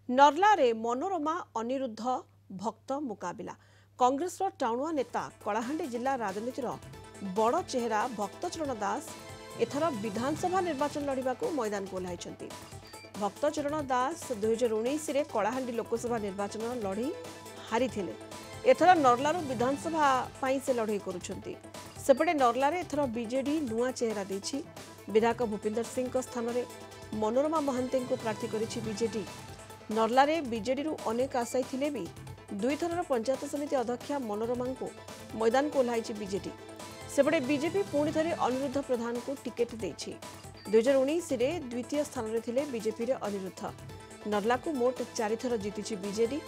नर्लारे मनोरमा अनिरुद्ध भक्त मुकाबिला कांग्रेस टाणुआ नेता कलाहांडी जिला राजनीतिर बड़ चेहरा भक्तचरण दास एथर विधानसभा निर्वाचन लड़िबा मैदान को ओह्लाइछन्ति। भक्तचरण दास 2019 रे कलाहांडी लोकसभा निर्वाचन लड़ी हारी एथर नर्लारू विधानसभा पाई से लड़ई करुछन्ति। सेपटे नर्लारे एथर बीजेडी नुआ चेहरा देछि। विधायक भूपिंदर सिंह स्थान में मनोरमा महांती को प्रार्थी करिछि बीजेडी। नर्लारे बीजेडी अनेक आशायी थिले भी दुई थरर पंचायत समिति अध्यक्षा मनोरमा को मैदान को ओह्लाइछि बीजेडी। सेपटे बीजेपी पुणी थे अनिरुद्ध प्रधान को टिकेट देछि। 2019 रे द्वितीय स्थान में थिले बीजेपी रे अनिरुद्ध। नर्ला को मोट 4 थर जीति बीजेडी।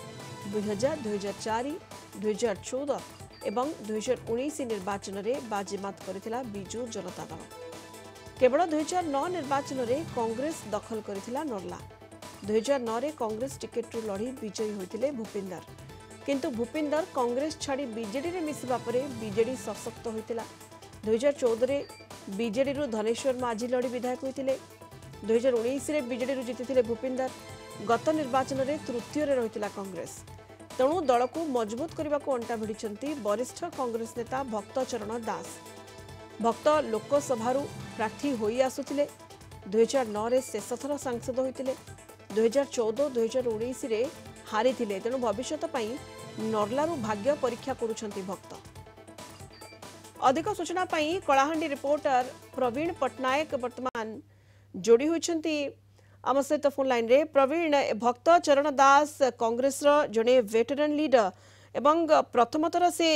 2000, 2004, 2014 एवं 2019 निर्वाचन में बाजीमात करथिला बिजू जनता दल। केवल 2009 निर्वाचन में कांग्रेस दखल करथिला नर्ला। 2009 रे कांग्रेस टिकेट रु लड़ी विजयी होइतिले भूपिंदर, किंतु भूपिंदर कांग्रेस छाड़ी बीजेडी रे मिसिबा परे बीजेडी सशक्त होइतिला। 2014 रे बीजेडी रु धनेश्वर माझी लड़ी विधायक होइतिले। 2019 रे बीजेडी रु जीतिथिले भूपिंदर। गत निर्वाचन में तृतीय रे रहितिला कांग्रेस। तेणु दल को मजबूत करने को अंटा भिड़िछन्ति वरिष्ठ कांग्रेस नेता भक्तचरण दास। भक्त लोकसभा प्रार्थी होई आसुथिले। 2009 रे शेष थर सांसद होइतिले। 2014, 2019 रे हारी थिले। तेणु भविष्यत पई नर्लारू भाग्य परीक्षा करुछन्ति भक्त। अधिक सूचना पई कलाहांडी रिपोर्टर प्रवीण पटनायक वर्तमान जोड़ी होइछन्ति आम सहित फोन लाइन रे। प्रवीण, भक्तचरण दास कांग्रेस जड़े वेटरन लीडर एवं प्रथम थर से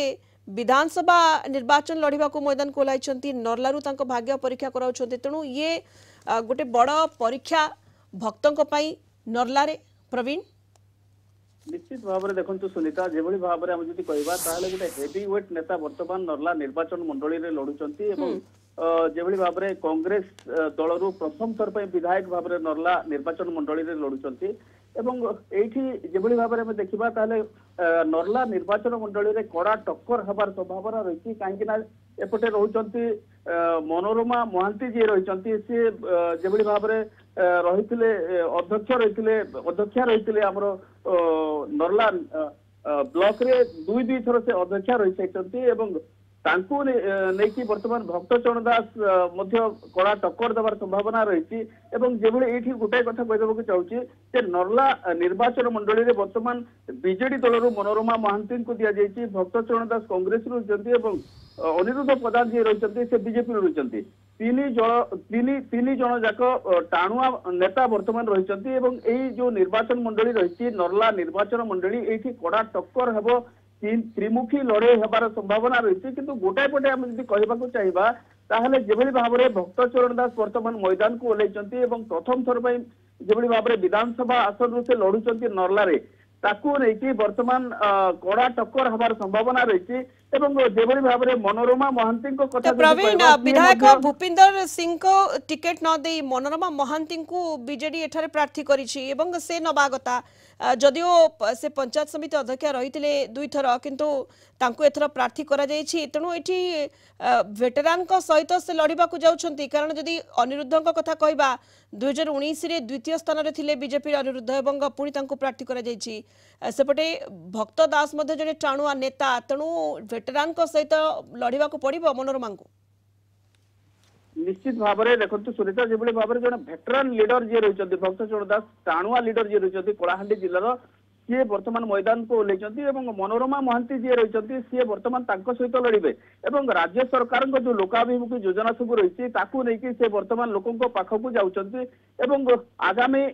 विधानसभा निर्वाचन लड़िबा को मैदान को ओह्लाइछन्ति। नर्लारू तांको भाग्य परीक्षा कराउछन्ति। तेणु ये गोटे बड़ परीक्षा भक्तों पई नर्लारे। प्रवीण, निश्चित भाव में देखु सुनीता जो भाव में आम जब कह गोटे हेवी वेट नेता वर्तमान नर्ला निर्वाचन मंडली में लड़ुंट जो भाव में कांग्रेस दलरू प्रथम थर पर विधायक भाव में नर्ला निर्वाचन मंडली में लड़ुंट एठी जो भाव में देखा नर्ला निर्वाचन मंडली में कड़ा टक्कर हबार संभावना रही कहीं एपटे रोचंती मनोरमा महांती जी रही सी जो भाव में अध्यक्षा रही आमर नर्ला ब्लॉक रे दुई थर से अध्यक्षा रही सारी तांकु नेकी वर्तमान भक्तचरण दास कड़ा टक्कर देवार संभावना रही। जो गोटाए कथा कहदेक चाहूँगी नर्ला निर्वाचन मंडली में वर्तमान बीजेडी दलरू मनोरमा महांती को दि जाइए। भक्तचरण दास कांग्रेस अनिरुद्ध प्रधान जी रही से बीजेपी रही तीन जन जाक टाणुआ नेता वर्तमान रही। जो निर्वाचन मंडली रही नर्ला निर्वाचन मंडली ये कड़ा टक्कर हेब त्रिमुखी लड़े हबार संभावना रही। किंतु गोटाए पटे आम जब कहवाक चाहिए ताहले जेभली भाव में भक्तचरण दास वर्तमान मैदान को ओह्लाइछन्ति एवं प्रथम थर पर जेभली भाव में विधानसभा आसन से लड़ुंट नर्लारे ताकू नहीं वर्तमान कड़ा टक्कर हबार संभावना रही। जेभली भाव में मनोरमा महांती कथा प्रवीण, विधायक भूपिंदर सिंह को टिकेट न दे मनोरमा महांती को बीजेडी एठारे प्रार्थी करिछि एवं से नबागता जदिओ से पंचायत समिति अध्यक्ष रही दुई थर किंतु तांको एथर प्रार्थी करा जायछि। तेणु एठी वेटेरान को सहित से लड़िबा को जाउछन्ति कारण जदि अनिरुद्ध कथा कहबा 2019 रे द्वितीय स्थान रे थिले बीजेपी अनिरुद्ध एवं पुणी तांको प्रार्थी करा जायछि। सेपटे भक्त दास मध्य जने टाणुआ नेता तेणु वेटेरान को सहित लड़िबा को पड़िबो मनोरमा को। निश्चित भाव में देखो सुनीता जो भाव में जो भेटरान लीडर जी रही भक्तचरण दास टाणुआ लीडर जी रही कलाहांडी जिलार सी वर्तमान मैदान को ओह्लाइछन्ति मनोरमा महांती जी रही सी वर्तमान सहित लड़े राज्य सरकार जो लोकाभिमुखी योजना सब रही से वर्तमान लोकों पाखक जाऊँच आगामी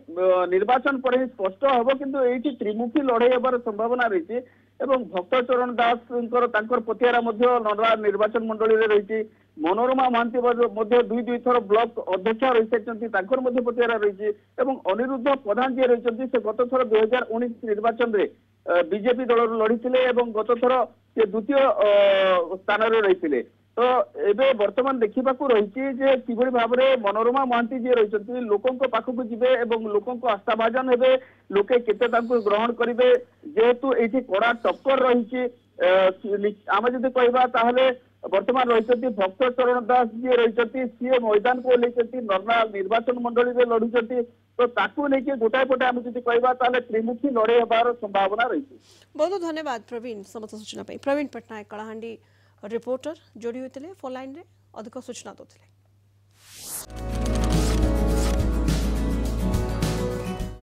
निर्वाचन पर ही स्पष्ट हम किंतु ये त्रिमुखी लड़े हबार संभावना रही। भक्तचरण दास पतियारा नर्ला निर्वाचन मंडली में रही मनोरमा महांती दुई थर ब्लॉक अध्यक्ष रही सारी पतियारा रही अनिरुद्ध प्रधान जी रही से गत थर 2019 निर्वाचन में बीजेपी दल लड़ी गत थर से द्वितीय स्थान में रही। तो एबे वर्तमान देखा रही कि भाव में मनोरमा महांती जी रही लोकों पाखक जीवे लोकों आस्थाभाजन हे लोके केते ग्रहण करेंगे जेहेतु ये कड़ा टक्कर रही आम जब कहवा वर्तमान रही भक्तचरण दास जी रही सी मैदान को ओह्लाइछन्ति नर्ला निर्वाचन मंडली में लड़ुंट तो ताकू नहीं गोटाए पटे आम जी कहवा त्रिमुखी लड़े हबार संभावना रही। बहुत बहुत धन्यवाद प्रवीण समस्त सूचना प्रवीण पट्टनायक कलाहांडी रिपोर्टर जोड़ी होते फोन लाइन रे अधिक सूचना दोते।